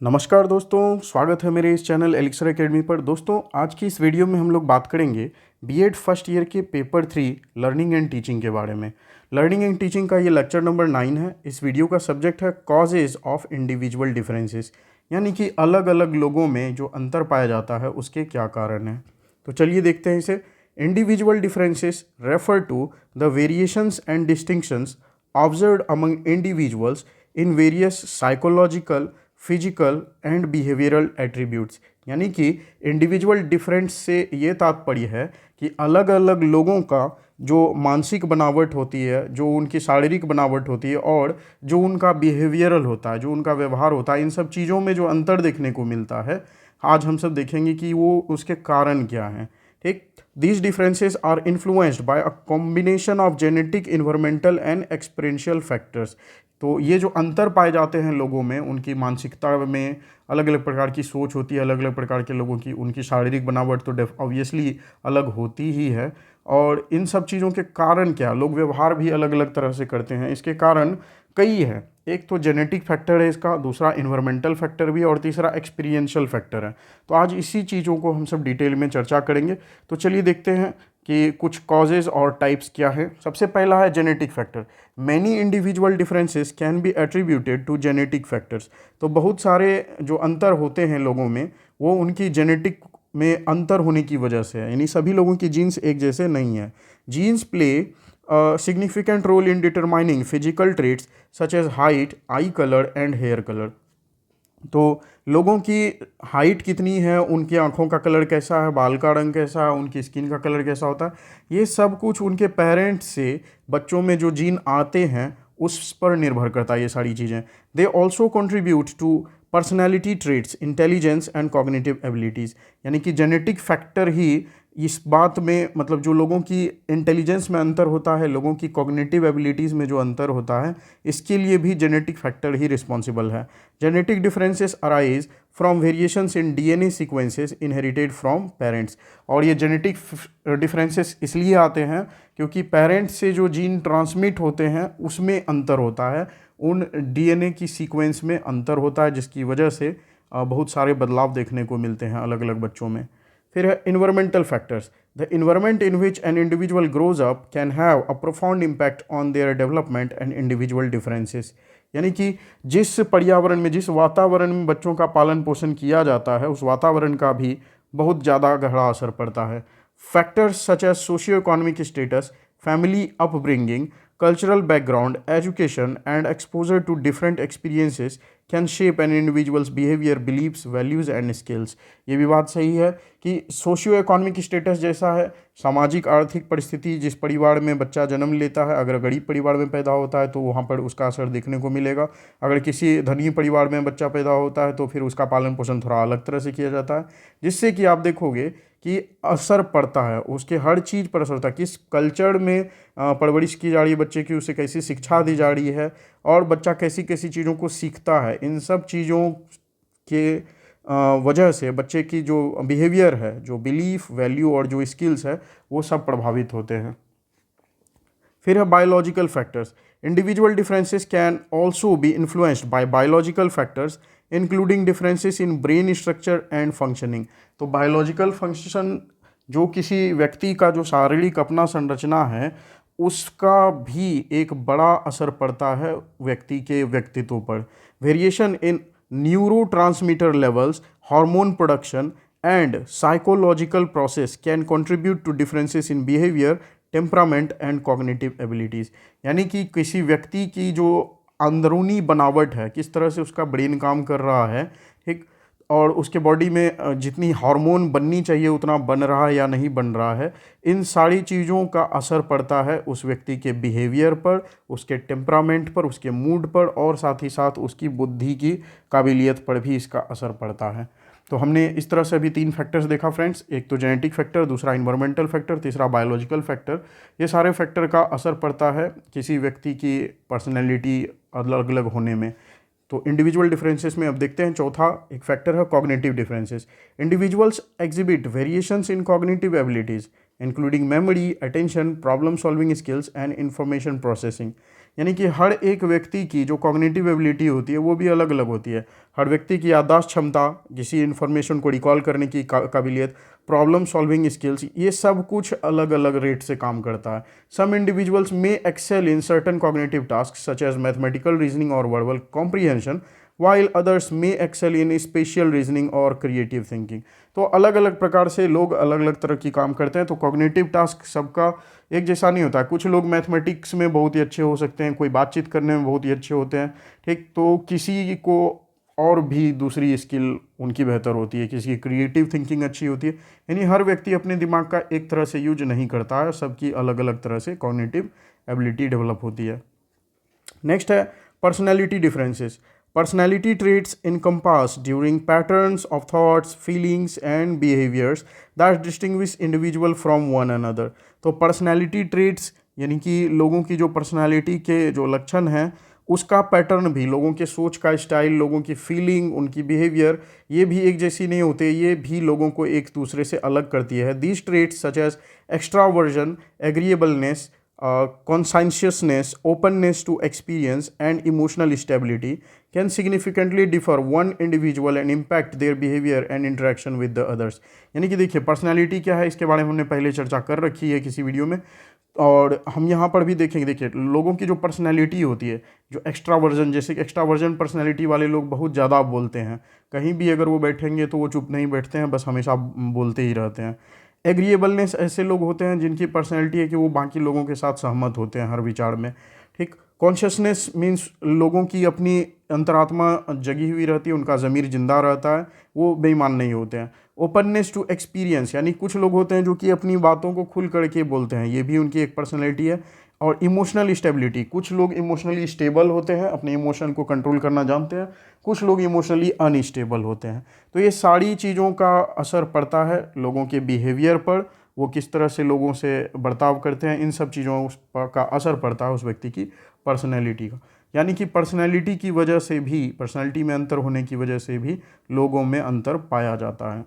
नमस्कार दोस्तों, स्वागत है मेरे इस चैनल एलिक्सर एकेडमी पर। दोस्तों, आज की इस वीडियो में हम लोग बात करेंगे बीएड फर्स्ट ईयर के पेपर 3 लर्निंग एंड टीचिंग के बारे में। लर्निंग एंड टीचिंग का ये लेक्चर नंबर 9 है। इस वीडियो का सब्जेक्ट है कॉजेज ऑफ इंडिविजुअल डिफरेंसेस, यानी कि अलग अलग लोगों में जो अंतर पाया जाता है उसके क्या कारण हैं। तो चलिए देखते हैं इसे। Individual differences refer to the variations and distinctions observed among individuals in various psychological, physical and behavioural attributes. यानी कि इंडिविजुअल डिफरेंस से ये तात्पर्य है कि अलग अलग लोगों का जो मानसिक बनावट होती है, जो उनकी शारीरिक बनावट होती है और जो उनका बिहेवियरल होता है, जो उनका व्यवहार होता है, इन सब चीज़ों में जो अंतर देखने को मिलता है, आज हम सब देखेंगे कि वो उसके कारण क्या हैं। ठीक, these differences are influenced by a combination of genetic, environmental and experiential factors. तो ये जो अंतर पाए जाते हैं लोगों में, उनकी मानसिकता में अलग अलग प्रकार की सोच होती है, अलग अलग प्रकार के लोगों की, उनकी शारीरिक बनावट तो ऑब्वियसली अलग होती ही है। और इन सब चीज़ों के कारण क्या, लोग व्यवहार भी अलग अलग तरह से करते हैं, इसके कारण कई हैं। एक तो जेनेटिक फैक्टर है इसका, दूसरा इन्वायरमेंटल फैक्टर भी, और तीसरा एक्सपीरियंशियल फैक्टर है। तो आज इसी चीज़ों को हम सब डिटेल में चर्चा करेंगे। तो चलिए देखते हैं कि कुछ कॉजेज़ और टाइप्स क्या है। सबसे पहला है genetic factor. Many individual differences can be attributed to genetic factors. तो बहुत सारे जो अंतर होते हैं लोगों में, वो उनकी जेनेटिक में अंतर होने की वजह से है, यानी सभी लोगों की जीन्स एक जैसे नहीं है। Genes play significant role in determining physical traits such as height, eye colour and hair colour. तो लोगों की हाइट कितनी है, उनकी आंखों का कलर कैसा है, बाल का रंग कैसा है, उनकी स्किन का कलर कैसा होता है, ये सब कुछ उनके पेरेंट्स से बच्चों में जो जीन आते हैं उस पर निर्भर करता है ये सारी चीज़ें। They also contribute to personality traits, intelligence and cognitive abilities. यानी कि जेनेटिक फैक्टर ही इस बात में, मतलब जो लोगों की इंटेलिजेंस में अंतर होता है, लोगों की कॉग्निटिव एबिलिटीज़ में जो अंतर होता है, इसके लिए भी जेनेटिक फैक्टर ही रिस्पॉन्सिबल है। Genetic differences arise from variations in DNA sequences inherited from parents. और ये जेनेटिक डिफरेंसेस इसलिए आते हैं क्योंकि पेरेंट्स से जो जीन ट्रांसमिट होते हैं उसमें अंतर होता है, उन डीएनए की सीक्वेंस में अंतर होता है, जिसकी वजह से बहुत सारे बदलाव देखने को मिलते हैं अलग अलग बच्चों में। फिर है environmental factors. The environment in which an individual grows up can have a profound impact on their development and individual differences. यानी कि जिस पर्यावरण में, जिस वातावरण में बच्चों का पालन पोषण किया जाता है, उस वातावरण का भी बहुत ज़्यादा गहरा असर पड़ता है। Factors such as socio economic status, family upbringing, cultural background, education, and exposure to different experiences can shape an individual's behavior, beliefs, values and skills। ये भी बात सही है कि सोशियो इकोनॉमिक स्टेटस जैसा है, सामाजिक आर्थिक परिस्थिति, जिस परिवार में बच्चा जन्म लेता है, अगर गरीब परिवार में पैदा होता है तो वहाँ पर उसका असर देखने को मिलेगा। अगर किसी धनी परिवार में बच्चा पैदा होता है तो फिर उसका पालन पोषण थोड़ा अलग तरह से किया जाता है, जिससे कि आप देखोगे कि असर पड़ता है, उसके हर चीज़ पर असर होता है। किस कल्चर में परवरिश की जा रही है बच्चे की, उसे कैसी शिक्षा दी जा रही है, और बच्चा कैसी कैसी चीज़ों को सीखता है, इन सब चीज़ों के वजह से बच्चे की जो बिहेवियर है, जो बिलीफ, वैल्यू और जो स्किल्स है, वो सब प्रभावित होते हैं। फिर है biological factors. Individual differences can also be influenced by biological factors including differences in brain structure and functioning. तो बायोलॉजिकल फंक्शन, जो किसी व्यक्ति का जो शारीरिक अपना संरचना है, उसका भी एक बड़ा असर पड़ता है व्यक्ति के व्यक्तित्व पर। Variation in neurotransmitter levels, hormone production and psychological process can contribute to differences in behaviour, temperament and cognitive abilities. यानी कि किसी व्यक्ति की जो अंदरूनी बनावट है, किस तरह से उसका ब्रेन काम कर रहा है, ठीक, और उसके बॉडी में जितनी हार्मोन बननी चाहिए उतना बन रहा है या नहीं बन रहा है, इन सारी चीज़ों का असर पड़ता है उस व्यक्ति के बिहेवियर पर, उसके टेम्परामेंट पर, उसके मूड पर, और साथ ही साथ उसकी बुद्धि की काबिलियत पर भी इसका असर पड़ता है। तो हमने इस तरह से अभी 3 फैक्टर्स देखा फ्रेंड्स, एक तो जेनेटिक फैक्टर, दूसरा इन्वायरमेंटल फैक्टर, तीसरा बायोलॉजिकल फैक्टर। ये सारे फैक्टर का असर पड़ता है किसी व्यक्ति की पर्सनैलिटी अलग अलग होने में। तो इंडिविजुअल डिफरेंसेस में अब देखते हैं चौथा एक फैक्टर है cognitive differences. Individuals exhibit variations in cognitive abilities including memory, attention, problem solving skills and information processing. यानी कि हर एक व्यक्ति की जो कॉग्निटिव एबिलिटी होती है वो भी अलग अलग होती है। हर व्यक्ति की याददाश्त क्षमता, किसी इन्फॉर्मेशन को रिकॉल करने की काबिलियत, प्रॉब्लम सॉल्विंग स्किल्स, ये सब कुछ अलग अलग रेट से काम करता है। सम इंडिविजुअल्स में excel in certain cognitive task such as mathematical reasoning और verbal comprehension, while others may excel in spatial reasoning और क्रिएटिव थिंकिंग। तो अलग अलग प्रकार से लोग अलग अलग तरह की काम करते हैं। तो कॉग्निटिव टास्क सबका एक जैसा नहीं होता है। कुछ लोग मैथमेटिक्स में बहुत ही अच्छे हो सकते हैं, कोई बातचीत करने में बहुत ही अच्छे होते हैं, ठीक। तो किसी को और भी दूसरी स्किल उनकी बेहतर होती है, किसी की क्रिएटिव थिंकिंग अच्छी होती है। यानी हर व्यक्ति अपने दिमाग का एक तरह से यूज नहीं करता है, सबकी अलग अलग तरह से कॉग्निटिव एबिलिटी डेवलप होती है। नेक्स्ट है personality differences. Personality traits encompass during patterns of thoughts, feelings and behaviors that distinguish individual from one another। तो पर्सनैलिटी ट्रेट्स यानी कि लोगों की जो पर्सनैलिटी के जो लक्षण हैं उसका पैटर्न भी, लोगों के सोच का स्टाइल, लोगों की फीलिंग, उनकी बिहेवियर, ये भी एक जैसी नहीं होते, ये भी लोगों को एक दूसरे से अलग करती है। These traits such as extraversion, agreeableness, conscientiousness, openness to experience and emotional stability can significantly differ one individual and impact their behavior and interaction with the others। यानी कि देखिए पर्सनालिटी क्या है, इसके बारे में हमने पहले चर्चा कर रखी है किसी वीडियो में, और हम यहाँ पर भी देखेंगे। देखिए लोगों की जो पर्सनैलिटी होती है, जो एक्स्ट्रावर्जन, जैसे एक्स्ट्रावर्जन पर्सनैलिटी वाले लोग बहुत ज़्यादा बोलते हैं, कहीं भी अगर वो बैठेंगे तो वो चुप नहीं बैठते हैं, बस हमेशा बोलते ही रहते हैं। एग्रीएबलनेस, ऐसे लोग होते हैं जिनकी पर्सनैलिटी है कि वो बाकी लोगों के साथ सहमत होते हैं हर विचार में, ठीक। कॉन्शियसनेस मीन्स लोगों की अपनी अंतरात्मा जगी हुई रहती है, उनका ज़मीर जिंदा रहता है, वो बेईमान नहीं होते हैं। ओपननेस टू एक्सपीरियंस, यानी कुछ लोग होते हैं जो कि अपनी बातों को खुल करके बोलते हैं, ये भी उनकी एक पर्सनैलिटी है। और इमोशनल स्टेबिलिटी, कुछ लोग इमोशनली स्टेबल होते हैं, अपने इमोशन को कंट्रोल करना जानते हैं, कुछ लोग इमोशनली अनस्टेबल होते हैं। तो ये सारी चीज़ों का असर पड़ता है लोगों के बिहेवियर पर, वो किस तरह से लोगों से बर्ताव करते हैं, इन सब चीज़ों का असर पड़ता है उस व्यक्ति की पर्सनैलिटी का। यानी कि पर्सनैलिटी की वजह से भी, पर्सनैलिटी में अंतर होने की वजह से भी लोगों में अंतर पाया जाता है।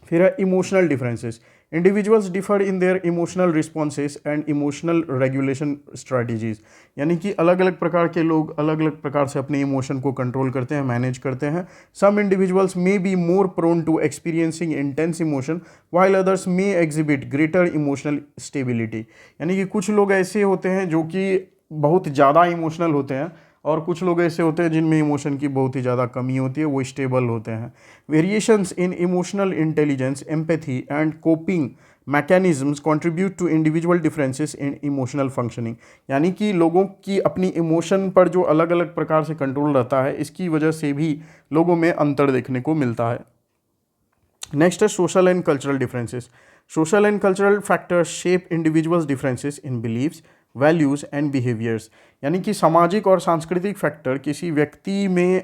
फिर है emotional differences. Individuals differ in their emotional responses and emotional regulation strategies. यानी कि अलग अलग प्रकार के लोग अलग अलग प्रकार से अपने इमोशन को कंट्रोल करते हैं, मैनेज करते हैं। Some individuals may be more prone to experiencing intense emotion while others may exhibit greater emotional stability. यानी कि कुछ लोग ऐसे होते हैं जो कि बहुत ज़्यादा इमोशनल होते हैं, और कुछ लोग ऐसे होते हैं जिनमें इमोशन की बहुत ही ज़्यादा कमी होती है, वो स्टेबल होते हैं। Variations in emotional intelligence, empathy and coping mechanisms contribute to individual differences in emotional functioning. यानी कि लोगों की अपनी इमोशन पर जो अलग अलग प्रकार से कंट्रोल रहता है, इसकी वजह से भी लोगों में अंतर देखने को मिलता है। नेक्स्ट है social and cultural differences. Social and cultural factors shape individuals differences in beliefs, values and behaviours. यानी कि सामाजिक और सांस्कृतिक फैक्टर किसी व्यक्ति में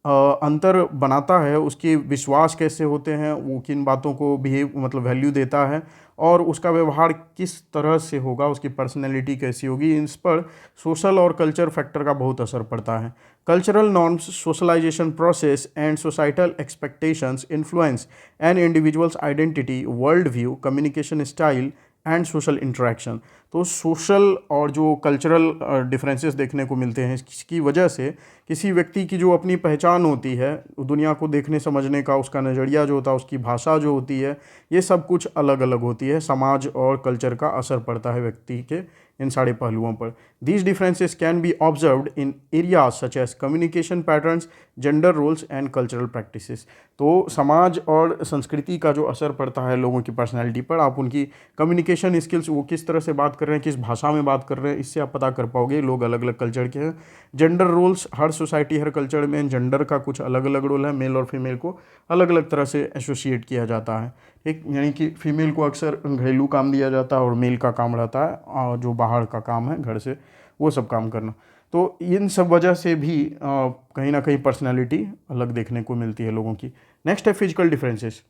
अंतर बनाता है, उसके विश्वास कैसे होते हैं, वो किन बातों को मतलब वैल्यू देता है, और उसका व्यवहार किस तरह से होगा, उसकी पर्सनैलिटी कैसी होगी, इस पर सोशल और कल्चर फैक्टर का बहुत असर पड़ता है। Cultural norms, socialisation process and societal expectations influence an individual's identity, world view, communication style and social interaction. तो सोशल और जो कल्चरल डिफरेंसेस देखने को मिलते हैं, इसकी वजह से किसी व्यक्ति की जो अपनी पहचान होती है, दुनिया को देखने समझने का उसका नज़रिया जो होता है, उसकी भाषा जो होती है, ये सब कुछ अलग अलग होती है। समाज और कल्चर का असर पड़ता है व्यक्ति के इन सारे पहलुओं पर। These differences can be observed in areas such as communication patterns, gender roles and cultural practices. तो समाज और संस्कृति का जो असर पड़ता है लोगों की पर्सनैलिटी पर, आप उनकी कम्युनिकेशन स्किल्स, वो किस तरह से बात कर रहे हैं, किस भाषा में बात कर रहे हैं, इससे आप पता कर पाओगे लोग अलग अलग कल्चर के हैं। जेंडर रोल्स, हर सोसाइटी हर कल्चर में जेंडर का कुछ अलग अलग रोल है, मेल और फीमेल को अलग अलग तरह से एसोसिएट किया जाता है, ठीक। यानी कि फीमेल को अक्सर घरेलू काम दिया जाता है और मेल का काम रहता है जो बाहर का काम है, घर से वो सब काम करना। तो इन सब वजह से भी कहीं ना कहीं पर्सनैलिटी अलग देखने को मिलती है लोगों की। नेक्स्ट है physical differences.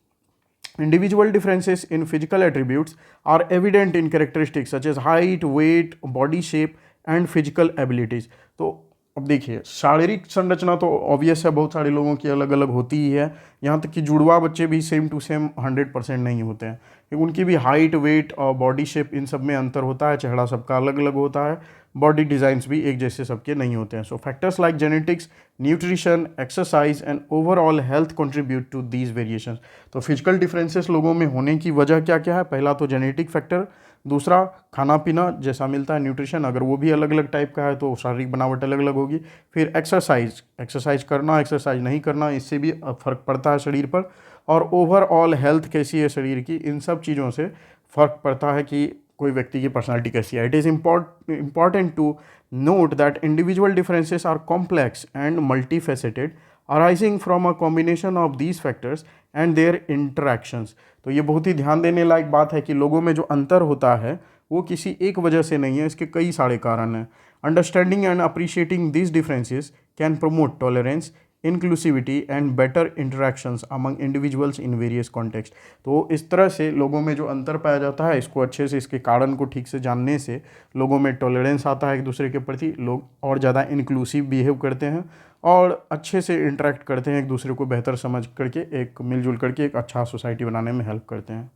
Individual differences in physical attributes are evident in characteristics such as height, weight, body shape and physical abilities। तो अब देखिए शारीरिक संरचना तो ऑब्वियस है, बहुत सारे लोगों की अलग अलग होती ही है, यहाँ तक कि जुड़वा बच्चे भी सेम टू सेम 100% नहीं होते हैं, उनकी भी हाइट, वेट और बॉडी शेप, इन सब में अंतर होता है, चेहरा सबका अलग अलग होता है। बॉडी डिज़ाइंस भी एक जैसे सबके नहीं होते हैं। So factors like genetics, nutrition, exercise and overall health contribute to these variations. तो फिजिकल डिफरेंसेस लोगों में होने की वजह क्या क्या है? पहला तो जेनेटिक फैक्टर, दूसरा खाना पीना जैसा मिलता है, न्यूट्रिशन अगर वो भी अलग अलग टाइप का है तो शारीरिक बनावट अलग अलग होगी। फिर एक्सरसाइज करना, एक्सरसाइज नहीं करना, इससे भी फ़र्क पड़ता है शरीर पर। और ओवरऑल हेल्थ कैसी है शरीर की, इन सब चीज़ों से फ़र्क पड़ता है कि कोई व्यक्ति की पर्सनालिटी कैसी है। It is important to note that individual differences are complex and multifaceted arising from a combination of these factors and their interactions. तो ये बहुत ही ध्यान देने लायक बात है कि लोगों में जो अंतर होता है वो किसी एक वजह से नहीं है, इसके कई सारे कारण हैं। Understanding and appreciating these differences can promote tolerance, inclusivity and better interactions among individuals in various context. तो इस तरह से लोगों में जो अंतर पाया जाता है, इसको अच्छे से, इसके कारण को ठीक से जानने से लोगों में टॉलरेंस आता है एक दूसरे के प्रति, लोग और ज़्यादा इंक्लूसिव बिहेव करते हैं और अच्छे से इंटरेक्ट करते हैं, एक दूसरे को बेहतर समझ करके, एक मिलजुल करके एक अच्छा सोसाइटी बनाने में हेल्प करते हैं।